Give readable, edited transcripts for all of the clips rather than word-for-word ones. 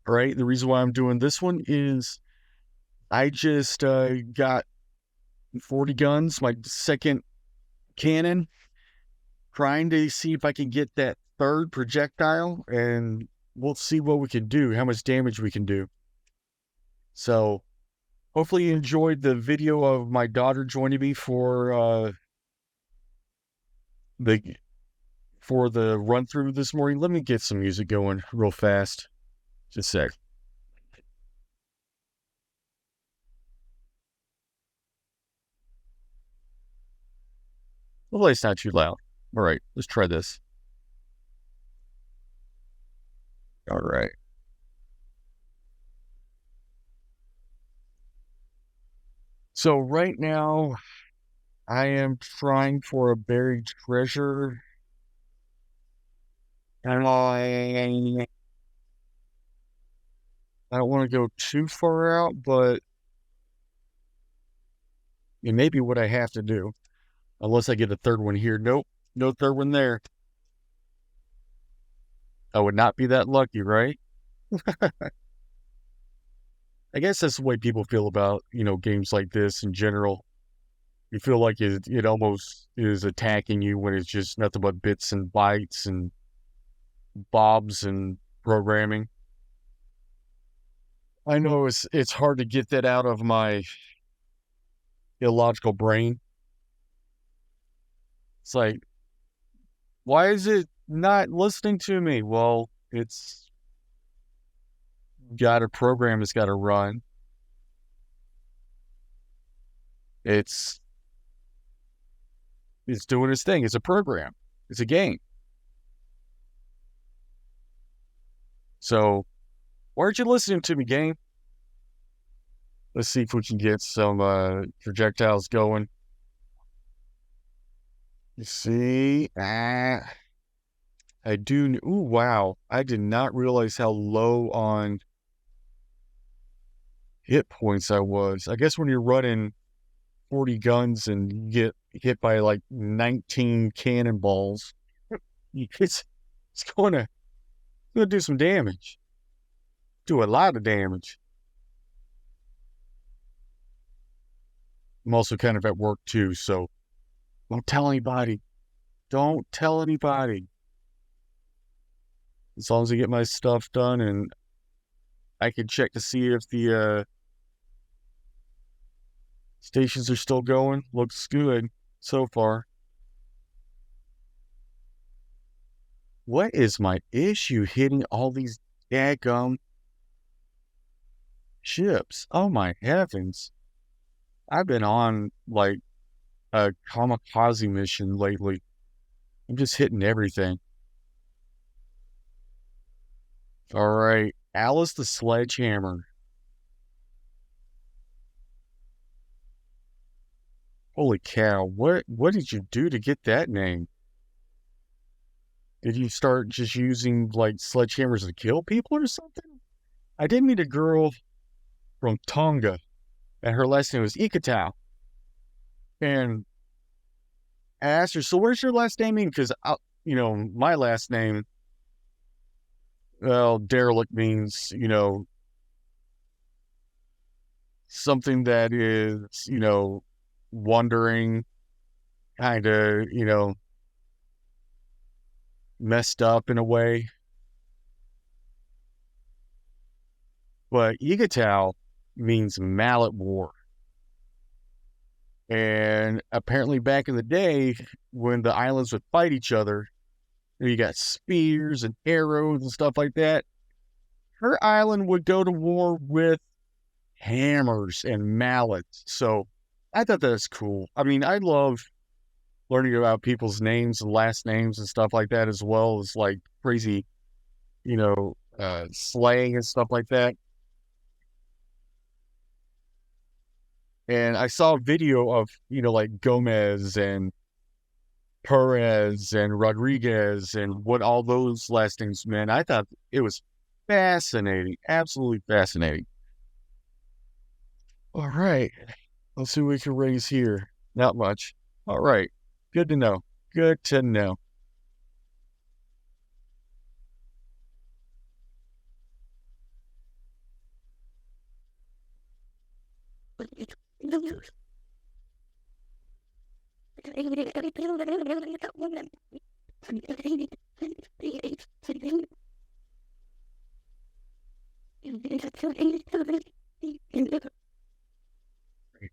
All right. The reason why I'm doing this one is I just got 40 guns, my second cannon, trying to see if I can get that third projectile, and we'll see what we can do, how much damage we can do. So hopefully you enjoyed the video of my daughter joining me the for the run through this morning. Let me get some music going real fast. Just a sec. Hopefully it's not too loud. All right, let's try this. All right. So right now I am trying for a buried treasure. And I don't want to go too far out, but it may be what I have to do. Unless I get a third one here. Nope, no third one there. I would not be that lucky, right? I guess that's the way people feel about, games like this in general. You feel like it almost is attacking you when it's just nothing but bits and bytes and bobs and programming. I know it's hard to get that out of my illogical brain. It's like, why is it not listening to me? Well, it's got a program it's got to run. It's doing its thing. It's a program. It's a game. So why aren't you listening to me, game? Let's see if we can get some projectiles going. You see? I do. Ooh, wow. I did not realize how low on hit points I was. I guess when you're running 40 guns and you get hit by like 19 cannonballs, it's going to do some damage. Do a lot of damage. I'm also kind of at work too, so don't tell anybody. Don't tell anybody. As long as I get my stuff done and I can check to see if the stations are still going. Looks good so far. What is my issue hitting all these daggum ships? Oh my heavens. I've been on like a kamikaze mission lately. I'm just hitting everything. All right. Alice the Sledgehammer. Holy cow. What did you do to get that name? Did you start just using like sledgehammers to kill people or something? I did meet a girl from Tonga, and her last name was Ikatau. And I asked her, so where's your last name mean? Because, my last name, well, derelict means, something that is, wandering, kind of, messed up in a way. But Ikatau means mallet war. And apparently back in the day, when the islands would fight each other, you got spears and arrows and stuff like that. Her island would go to war with hammers and mallets. So I thought that was cool. I mean, I love learning about people's names and last names and stuff like that, as well as like crazy, slang and stuff like that. And I saw a video of, like Gomez and Perez and Rodriguez and what all those last names meant. I thought it was fascinating, absolutely fascinating. All right, let's see what we can raise here. Not much. All right, good to know. Good to know.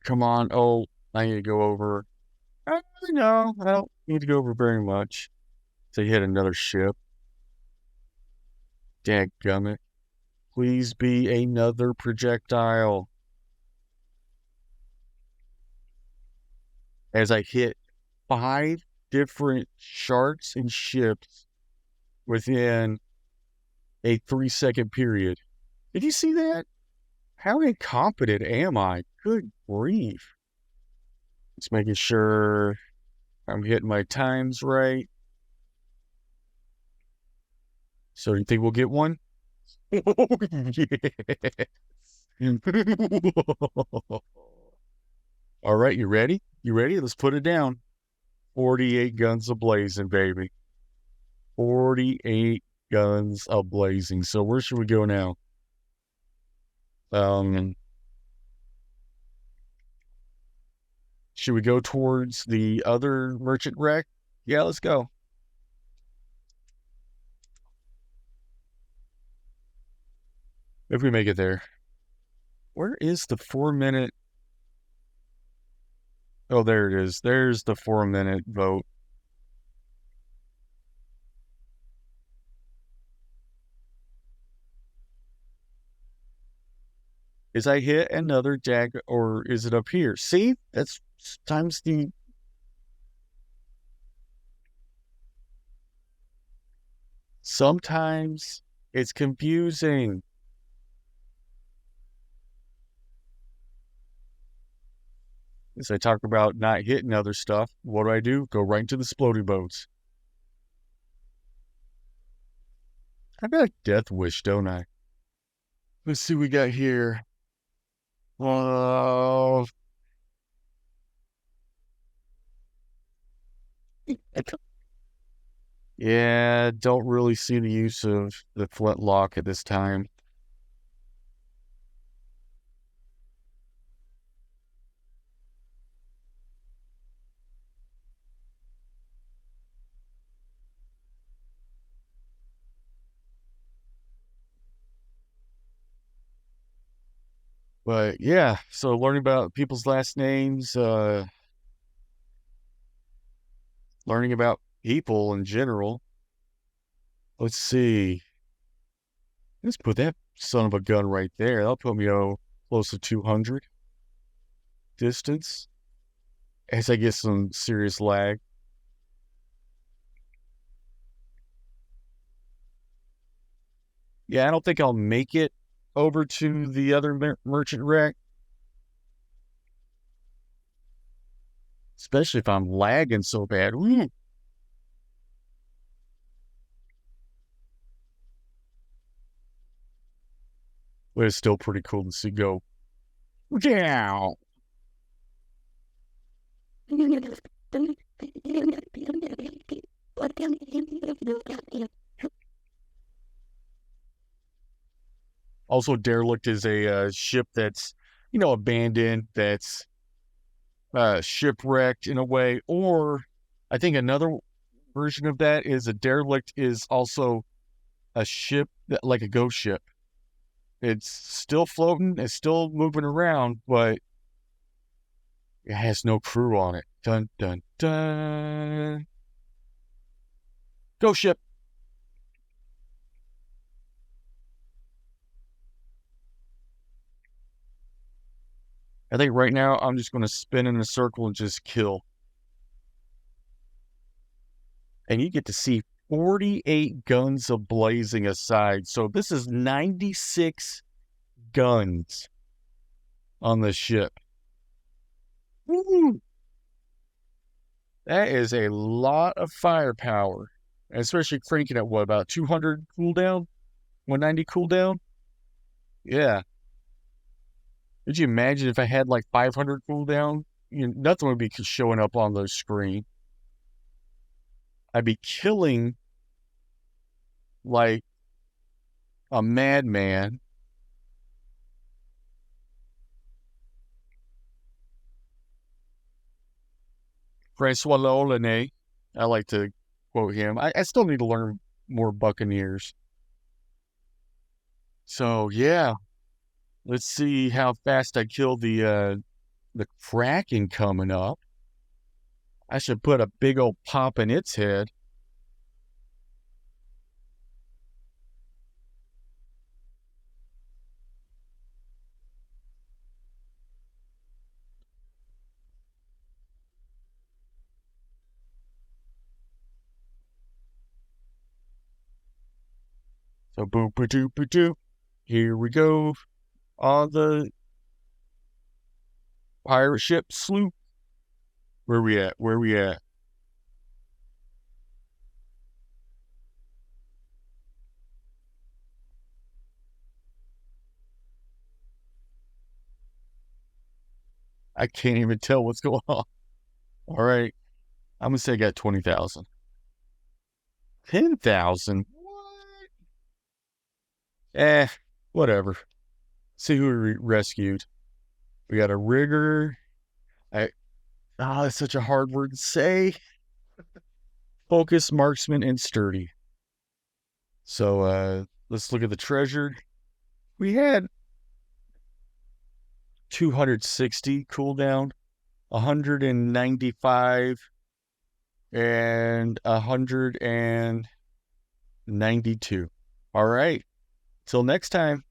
Come on. Oh, I need to go over. No, I don't need to go over very much. So you hit another ship. Dadgummit. Please be another projectile. As I hit 5 different sharks and ships within a 3-second period. Did you see that? How incompetent am I? Good grief. Just making sure I'm hitting my times right. So you think we'll get one? Oh, yes. All right, you ready? You ready? Let's put it down. 48 guns a-blazing, baby. 48 guns a-blazing. So where should we go now? Should we go towards the other merchant wreck? Yeah, let's go. If we make it there. Where is the 4-minute? Oh, there it is. There's the 4-minute vote. Is I hit another jag, or is it up here? See, that's times the. Sometimes it's confusing. As I talk about not hitting other stuff, what do? Go right into the splody boats. I got a death wish, don't I? Let's see what we got here. Oh. Yeah, don't really see the use of the flintlock at this time. But yeah, so learning about people's last names, learning about people in general. Let's see. Let's put that son of a gun right there. That'll put me close to 200 distance as I get some serious lag. Yeah, I don't think I'll make it over to the other merchant wreck. Especially if I'm lagging so bad. But it's still pretty cool to see go. Yeah. Also, derelict is a ship that's, abandoned, that's shipwrecked in a way. Or I think another version of that is a derelict is also a ship that, like a ghost ship. It's still floating, it's still moving around, but it has no crew on it. Dun, dun, dun. Ghost ship. I think right now I'm just going to spin in a circle and just kill. And you get to see 48 guns a-blazing aside. So this is 96 guns on the ship. Woo! That is a lot of firepower. And especially cranking at what, about 200 cooldown? 190 cooldown? Yeah. Could you imagine if I had like 500 cooldown? Nothing would be showing up on the screen. I'd be killing like a madman. Francois Lolene. I like to quote him. I still need to learn more Buccaneers. So yeah, let's see how fast I kill the Kraken coming up. I should put a big old pop in its head. So boop a doop a doop. Here we go on the pirate ship sloop. Where we at? Where we at? I can't even tell what's going on. All right. I'm gonna say I got 20,000. 10,000? What? Whatever. See who we rescued. We got a rigger. That's such a hard word to say. Focus, marksman, and sturdy. So let's look at the treasure. We had 260 cooldown, 195, and 192. All right. Till next time.